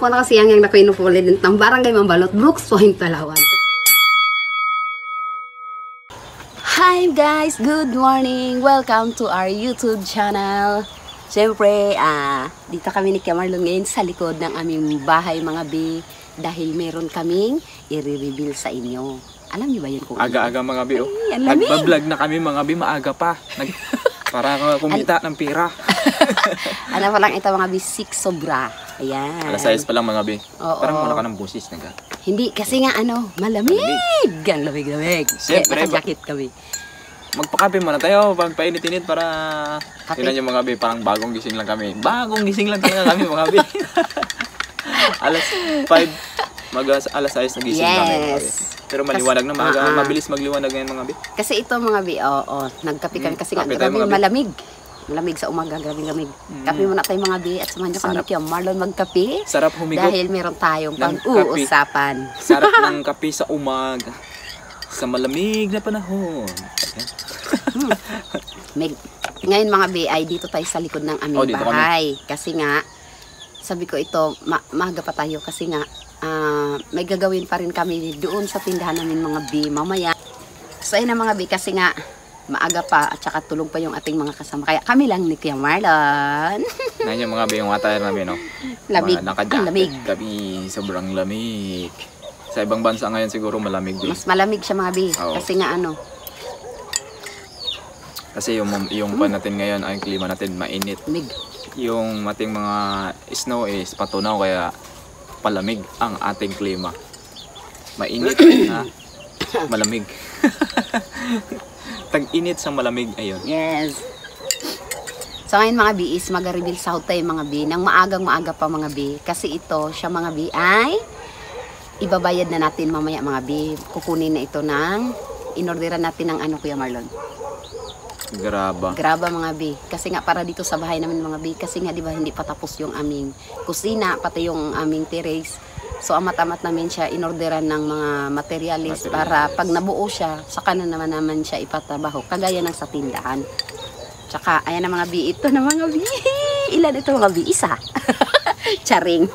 ako na kasi yang nakinupulit ng barangay Mambalot, Brooks Point, Palawan. Hi guys, good morning! Welcome to our YouTube channel. Siyempre, dito kami ni Kuya Marlon ngayon sa likod ng aming bahay mga bi. Dahil meron kaming i-reveal sa inyo. Alam niyo ba yun kung aga-aga mga bi? Oh. Ay, nagpa-vlog na kami mga bi, maaga pa. Para kumita ng pera. Ano pa lang ito mga bi, 6 sobra. Ayan. Alas 6 pa lang mga bi. Oo. Parang wala ka ng busis. Hindi, kasi nga malamig. Ang lamig-lamig. Siyempre, naka-jacket kami. Magpakape muna tayo, pagpainit-init para tinan yung mga bi, parang bagong gising lang kami. Bagong gising lang talaga kami mga bi. Alas 5, alas 6 nagising kami mga bi. Pero maliwanag na, mabilis magliwanag ngayon mga bi. Kasi ito mga bi, nagkape kami kasi nga grabe malamig. Malamig sa umaga, grabe lamig. Kape muna tayo mga bi at samahan nyo kami Kuya Marlon magkape. Sarap humigot. Dahil meron tayong pang-uusapan. Sarap ng kape sa umaga. Sa malamig na panahon. Ngayon mga bi ay dito tayo sa likod ng aming bahay. Kasi nga, sabi ko ito, maaga pa tayo kasi nga, may gagawin pa rin kami doon sa tindahan namin mga bi mamaya. So ayun na mga bi kasi nga, maaga pa at saka tulog pa yung ating mga kasama. Kaya kami lang ni Kuya Marlon. Nandiyan mga bi yung attire namin, no? Lamig. Ang lamig. Gabi, sobrang lamig. Sa ibang bansa ngayon siguro malamig din. Mas malamig siya mga bi. Oo. Kasi nga kasi yung pan natin ngayon, ang klima natin mainit. Mig. Yung ating mga snow is patunaw kaya palamig ang ating klima. Mainit na malamig. Tag-init sa malamig, ayun. Yes. So ngayon mga bi is mag-reveal sa tayo mga bi nang maaga pa mga bi. Kasi ito siya mga bi ay ibabayad na natin mamaya mga bi. Kukunin na ito ng inorderan natin ng Kuya Marlon. Graba mga bi. Kasi nga para dito sa bahay namin mga bi. Kasi nga di ba hindi pa tapos yung aming kusina, pati yung aming terrace. So amat-amat namin siya inorderan ng mga materialis para pag nabuo siya, saka na naman siya ipatabaho. Kagaya ng sa tindahan. Tsaka ayan na mga bi. Ito na mga bi. Ilan ito mga bi? Isa. Charing.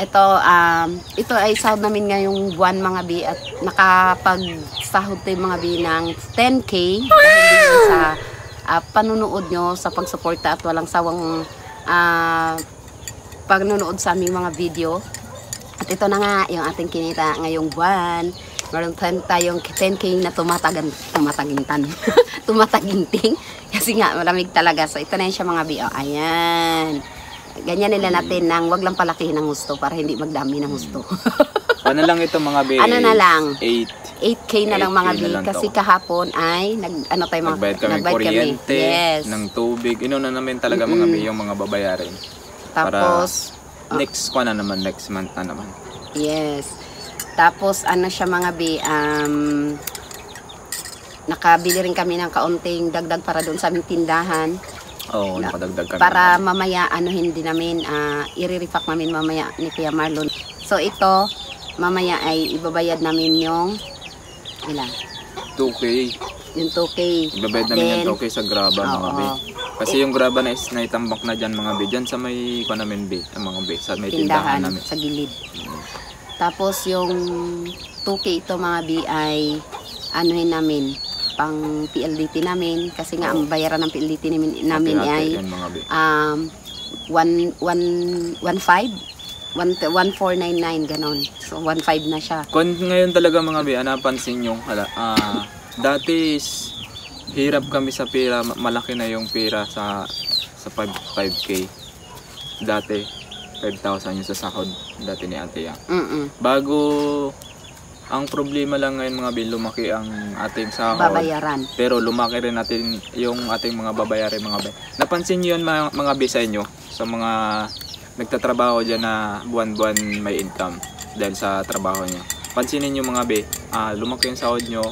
Ito ay sahod namin ngayong buwan mga bi at nakapag-sahod tayo mga bi ng 10K dahil din sa panunood nyo sa pagsuporta at walang sawang pagnunood sa aming mga video. At ito na nga yung ating kinita ngayong buwan. Meron tayong 10K na tumataginting kasi nga malamig talaga. So ito na yun siya mga bi. Ayan. Ganyan nila natin nang wag lang palakihin ng husto para hindi magdami ng husto. Ano lang ito mga bi? Ano na lang? 8K na lang mga bi. Kasi to. Kahapon ay nagbayad kami kuryente, yes. ng tubig. Inuna namin talaga mga bi yung mga babayarin. Tapos next month na naman. Yes. Tapos siya mga bi, nakabili rin kami ng kaunting dagdag para doon sa aming tindahan. Oo, nakadagdag kami. Para mamaya, hindi namin, i-repack namin mamaya ni Kuya Marlon. So, ito, mamaya ay ibabayad namin yung, ilan? 2K. Yung 2K. Ibabayad namin yung 2K sa graba, mga bi. Kasi yung graba na is naitambak na dyan, mga bi. Dyan sa may, namin bi, mga bi, sa may tindahan namin. Sa gilid. Tapos, yung 2K ito, mga bi, ay, namin, pang PLDT namin kasi nga ang bayaran ng PLDT namin ay 1,499 ganon. So 1,500 na siya. Kung ngayon talaga mga bi, napansin nyo, dati hirap kami sa pera, malaki na yung pera sa 5K. Dati 5,000 yung sa sahod dati ni Ate Yang. Bago ang problema lang ngayon mga bi, lumaki ang ating sahod. Babayaran. Pero lumaki rin natin yung ating mga babayarin mga bi. Napansin niyo yun mga bi sa inyo? Sa mga nagtatrabaho dyan na buwan-buwan may income dahil sa trabaho nyo. Pansinin nyo mga bi, lumaki yung sahod nyo,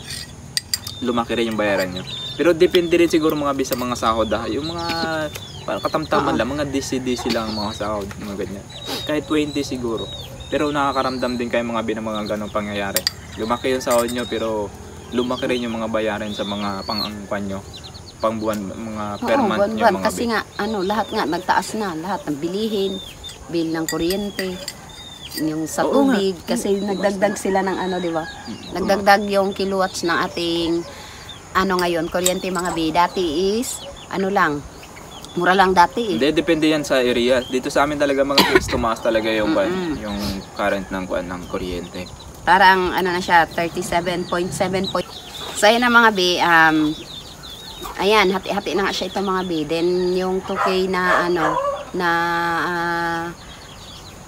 lumaki rin yung bayaran nyo. Pero depende rin siguro mga bi sa mga sahod. Yung mga katamtaman lang, mga DC lang mga sahod, mga ganyan. Kahit 20 siguro. Pero nakakaramdam din kayo mga bi ng mga ganong pangyayari. Lumaki yung sahod nyo pero lumaki rin yung mga bayarin sa mga pang-angkuhan nyo. Pang buwan, mga per month nyo mga kasi nga, lahat nga nagtaas na. Lahat ng bilihin, bill ng kuryente, yung sa Oo nga. tubig, kasi nagdagdag sila ng ano, di ba? Nagdagdag yung kilowatts ng ating ano ngayon, kuryente mga bi. Dati is, ano lang, mura lang dati eh. Hindi, depende yan sa area. Dito sa amin talaga mga guys, tumaas talaga yung, yung current ng, ng kuryente. Parang ano na siya, 37.7. So ayan na mga bi, ayan, hati-hati na nga siya ito mga bi. Then yung 2K na ano, na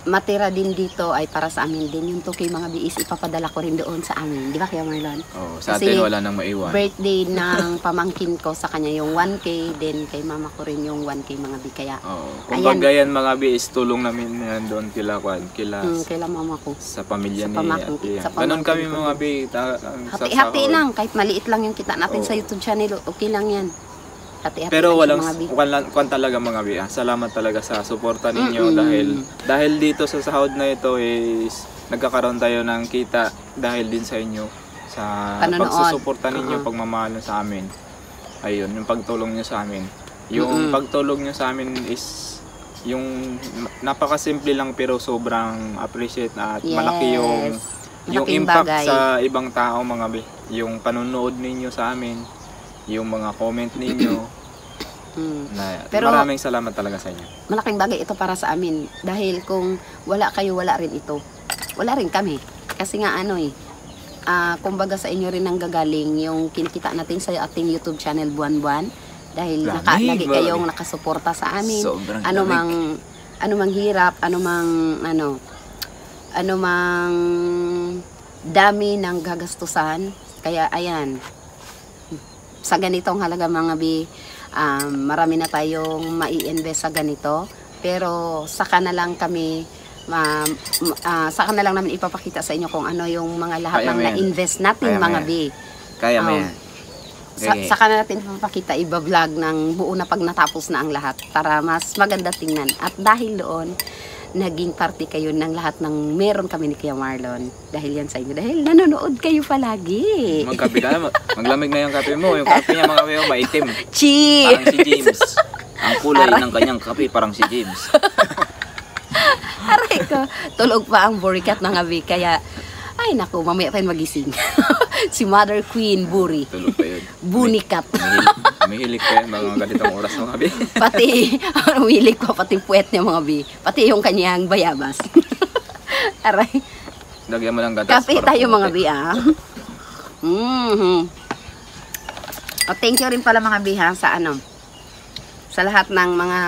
matira din dito ay para sa amin din. Yung 2K mga bi is ipapadala ko rin doon sa amin. Di ba kaya Marlon? Oh, sa Kasi atin wala nang maiwan. Birthday ng pamangkin ko sa kanya yung 1K, then kay mama ko rin yung 1K mga bi. Kaya, Oh, kumbaga yan mga bi is tulong namin yan doon kila kila mama ko. sa pamilya Sa ni pamangkin- Ate. sa Ganon kami pamangkin ko mga bi. Hati-hati lang, kahit maliit lang yung kita natin Oo. sa YouTube channel, okay lang yan. Hati-hati Pero lang siya, walang mga bi. kwan talaga mga bi. Salamat talaga sa suporta ninyo dahil dito sa sahod na ito is nagkakaroon tayo ng kita dahil din sa inyo sa Panonood. pagsusuporta ninyo, pagmamahal sa amin. Ayun, yung pagtulong niyo sa amin. Yung pagtulong niyo sa amin is yung napakasimple lang pero sobrang appreciate at Yes. malaki yung Malaking impact bagay. sa ibang tao mga bi. Yung panonood ninyo sa amin, yung mga comment ninyo. Na, Pero- maraming salamat talaga sa inyo. Malaking bagay ito para sa amin. Dahil kung wala kayo, wala rin ito. Wala rin kami. Kasi nga ano eh, kumbaga sa inyo rin ang gagaling yung kinikita natin sa ating YouTube channel buwan-buwan. Dahil Lamig, lagi kayong nakasuporta sa amin. Sobrang Ano lamig. mang hirap, ano mang dami ng gagastusan. Kaya ayan, sa ganitong halaga mga bi, marami na tayong mai-invest sa ganito. Pero saka na lang kami, saka na lang namin ipapakita sa inyo kung ano yung mga lahat Kaya ng mo yan. na-invest natin Kaya mo mga yan. bi. Kaya mo Oh. yan. Okay. Saka na natin ipapakita, iba-vlog ng buo na pag natapos na ang lahat para mas maganda tingnan. At dahil doon, naging party kayo ng lahat ng meron kami ni Kuya Marlon. Dahil yan sa inyo. Dahil nanonood kayo palagi. Magkape ka na. Maglamig na yung kape mo. Yung kape niya mga kape maitim. Cheers! Parang si James. Ang kulay ng kanyang kape parang si James. Aray ko. Tulog pa ang burikat ng gabi. Kaya, ay naku, mamaya pa yun magising. Si Mother Queen Buri. Tulog pa yun. Bunikat. Mahilig pa yan mga ganitong oras mga kape. Pati, umilig pa pati puwet niya mga bi. Pati yung kanyang bayabas. Aray. Lagyan mo ng gatas. Kape para tayo mga pumatik. bi Oh, thank you rin pala mga bi sa ano. Sa lahat ng mga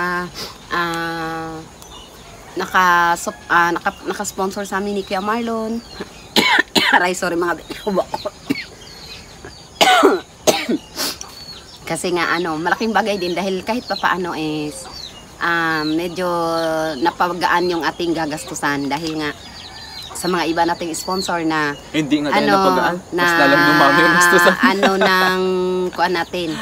naka-sponsor sa amin ni Kuya Marlon. Aray, sorry mga bi. Kasi nga ano, malaking bagay din dahil kahit pa paano is medyo napagaan yung ating gagastusan dahil nga sa mga iba nating sponsor na Hindi nga tayo ano napagaan. na Mas lalang dumami yung gastusan. ano ng kuan natin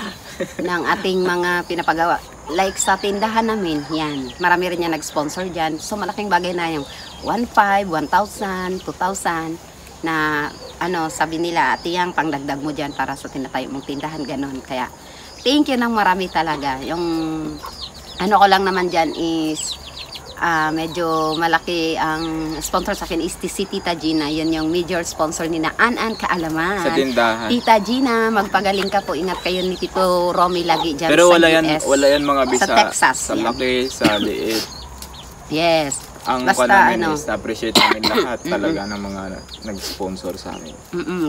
ng ating mga pinapagawa like sa tindahan namin yan marami rin yan nag-sponsor dyan so malaking bagay na yung 1,500, 1,000, 2,000 na ano sabi nila tiyang pangdagdag mo dyan para sa tinatayo mong tindahan ganon kaya thank you ng marami talaga yung ano ko lang naman dyan is medyo malaki ang sponsor sa akin is si Tita Gina. Yun yung major sponsor ni na An Kaalaman. Sa tindahan. Tita Gina, magpagaling ka po. Ingat kayo ni Tito Romy lagi dyan Pero sa wala US. wala yan mga bisa. Sa Texas. Sa yan. laki, sa liit. Yes. Ang Basta, namin ano. is na-appreciate namin lahat talaga ng mga nag-sponsor sa amin.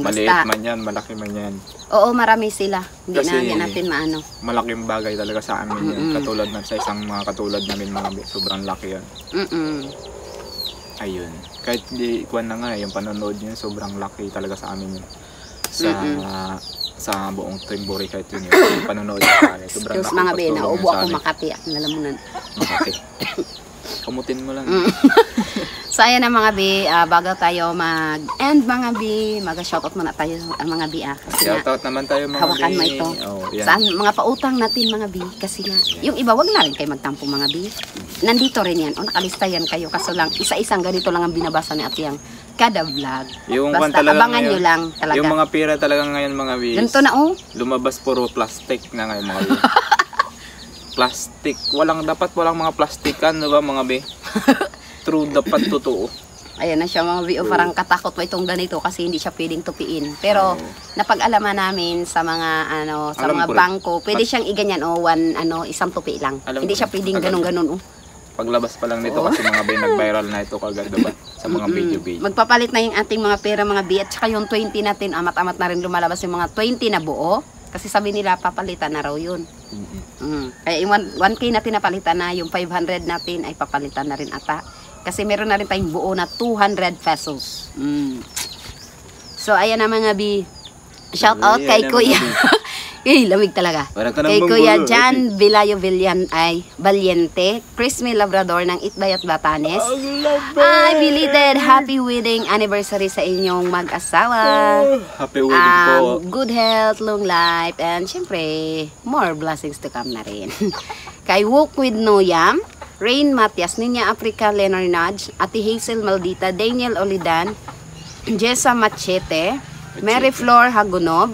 Maliit Basta, man yan, malaki man yan. oo, marami sila. Hindi Kasi- na natin maano. Malaking bagay talaga sa amin yan. Katulad ng sa isang mga katulad namin mga sobrang laki yan. Ayun. Kahit di kuwan na nga yung panonood niyo sobrang laki talaga sa amin yun. Sa buong Timbori kahit yun yung panonood niyo sa amin. Sobrang Excuse laki mga be, pagtulong niyo naubo sa ako amin. Makati. Nalamunan. Makati. Kamutin mo lang. So ayan na mga bi, bago tayo mag-end mga bi, mag-shoutout muna tayo mga bi kasi nga, Shoutout naman tayo mga hawakan mo bi. ito. Oh, yan. Saan mga pautang natin mga bi, kasi nga, yung iba wag na rin kayo magtampo mga bi. Nandito rin yan, o nakalista yan kayo, kaso lang, isa-isang ganito lang ang binabasa ni Ate Yang kada vlog. Yung kwan Basta talaga abangan ngayon, nyo lang talaga. Yung mga pera talaga ngayon mga bi. Ganito na oh. Lumabas puro plastic na ngayon mga bi. Plastic. Walang mga plastikan, di ba mga bi? True, dapat totoo. Ayan na siya mga bio, parang katakot pa itong ganito kasi hindi siya pwedeng tupiin. Pero napag-alaman namin sa mga sa Alam mga ko rin. bangko, pwede siyang iganyan isang tupi lang. Alam Hindi ko siya rin. pwedeng Agad. ganun-ganun. Paglabas pa lang nito kasi mga bay, nag-viral na ito kagad, diba? Sa mga video. Magpapalit na yung ating mga pera mga bi, at saka yung 20 natin, amat-amat na rin lumalabas yung mga 20 na buo. Kasi sabi nila papalitan na raw yun. Kaya yung 1K natin napalitan na, yung 500 natin ay papalitan na rin ata. Kasi meron na rin tayong buo na 200 pesos. So, ayan na mga bi. Shout out kay Kuya. Lamig talaga. Kay Kuya Jan Vilayo Valiente, Crispy Labrador ng Itbayat Batanes. Ay, belated happy wedding anniversary sa inyong mag-asawa. Happy wedding po. Good health, long life, and syempre, more blessings to come na rin. Kay Walk with Noyam, Rain Matias, Ninya Africa Leonard, Ate Hazel Maldita, Daniel Olidan, Jessa Machete, Mary Flor Hagunob,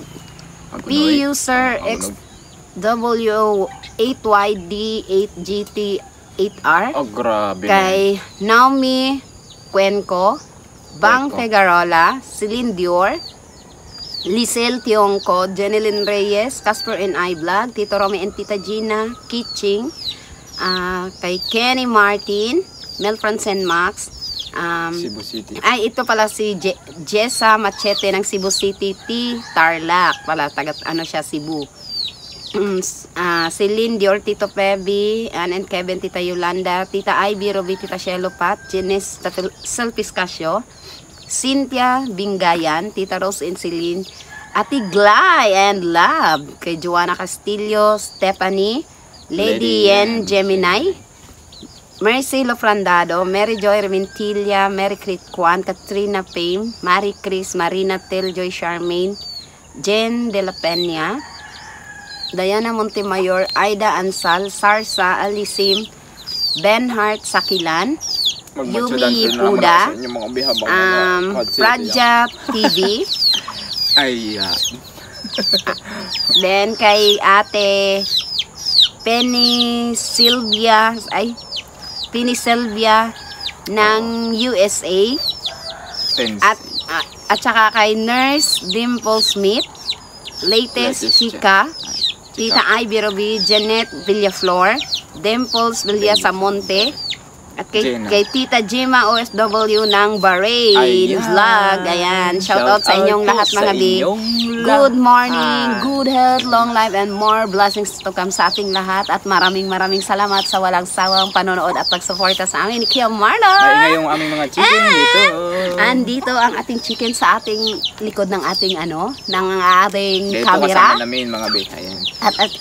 P user XW8YD8GT8R, Grabe. kay Naomi Cuenco, Bang Fegarola, Celine Dior, Lisel Tiongco, Jeneline Reyes, Casper and I Vlog, Tito Romy and Tita Gina Kitching, kay Kenny Martin, Mel Francen Max, Cebu City. ay ito pala si Jessa Machete ng Cebu City, T. Tarlac pala, tagat siya, Cebu. Celine Dior, Tito Pebi, Ann and Kevin, Tita Yolanda, Tita Ivy, Roby, Tita Shelo Pat, Jenis Selpiscasio, Cynthia Bingayan, Tita Rose and Celine, Ati Glay and Love, kay Joanna Castillo, Stephanie, Lady Yen Gemini, Mercy Lofrandado, Mary Joy Remintilla, Mary Crit Kwan, Katrina Payne, Marie Chris, Marina Teljoy Charmaine, Jen De La Peña, Diana Montemayor, Aida Ansal, Sarsa Alisim, Ben Hart Sakilan, Yumi Puda, Praja TV, then kay Ate Penny Sylvia ng USA, at saka kay Nurse Dimple Smith, Latest Chica, Tita Ivy Roby, Janet Villaflor, Dimples Villasamonte, at kay Tita Jima OFW ng Bahrain Vlog. Ayan, shoutout sa inyong lahat mga bi. Good morning, good health, long life, and more blessings to come sa ating lahat. At maraming salamat sa walang sawang panonood at pagsuporta sa amin ni Kuya Marlon. Maingay yung aming mga chicken dito. Andito ang ating chicken sa ating likod ng ating ng ating Dito camera. kasama namin mga bi. Ayan.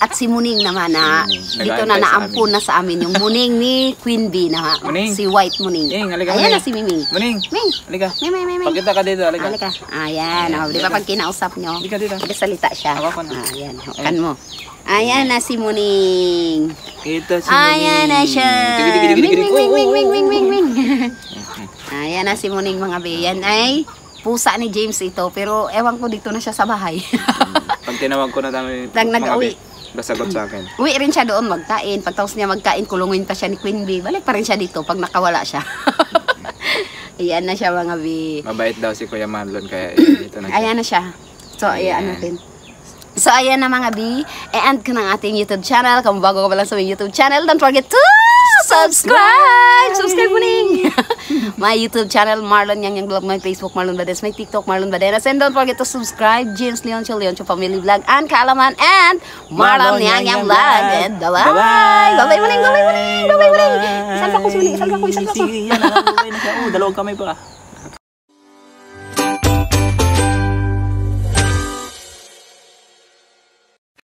At si Muning naman na dito Nag-aantay na sa naampun na sa amin yung Muning ni Queen Bee na Muning. si White Muning. Muning, halika, Ayan Muning. na si Miming. Muning, Ming. halika. Ming. Pagkita ka dito, halika. Halika. Ayan. Di ba pag kinausap nyo, Halika dito. salita siya. Hawakan mo. Ayan. Hawakan mo. Ayan na si Muning. Kita si Ayan na siya. Ming. Oh. Ayan na si Muning mga bayan. Ay, pusa ni James ito. Pero ewan ko dito na siya sa bahay. Pag tinawag ko na tayo Nag-uwi. nasagot sa akin. Uwi rin siya doon magkain. Pagtapos niya magkain, kulungin pa siya ni Queen Bee. Balik pa rin siya dito pag nakawala siya. Ayan na siya mga bi. Mabait daw si Kuya Marlon kaya dito na siya. Ayan na siya. So, ayan natin. So, ayan na mga bi. E-end ko ng ating YouTube channel. Kung bago ka pa lang sa ating YouTube channel, don't forget to subscribe! Subscribe mo ning! My YouTube channel, Marlon Yang Vlog. My Facebook, Marlon Bades. My TikTok, Marlon Badenas. And don't forget to subscribe, James Leoncho Family Vlog, and Kaalaman, and Marlon Yang Vlog. And bye-bye! Bye-bye mo ning! Bye-bye mo ning! Bye-bye mo ning! Isang ka ko. Yan na lang, bye na siya. Dalawang kamay pa.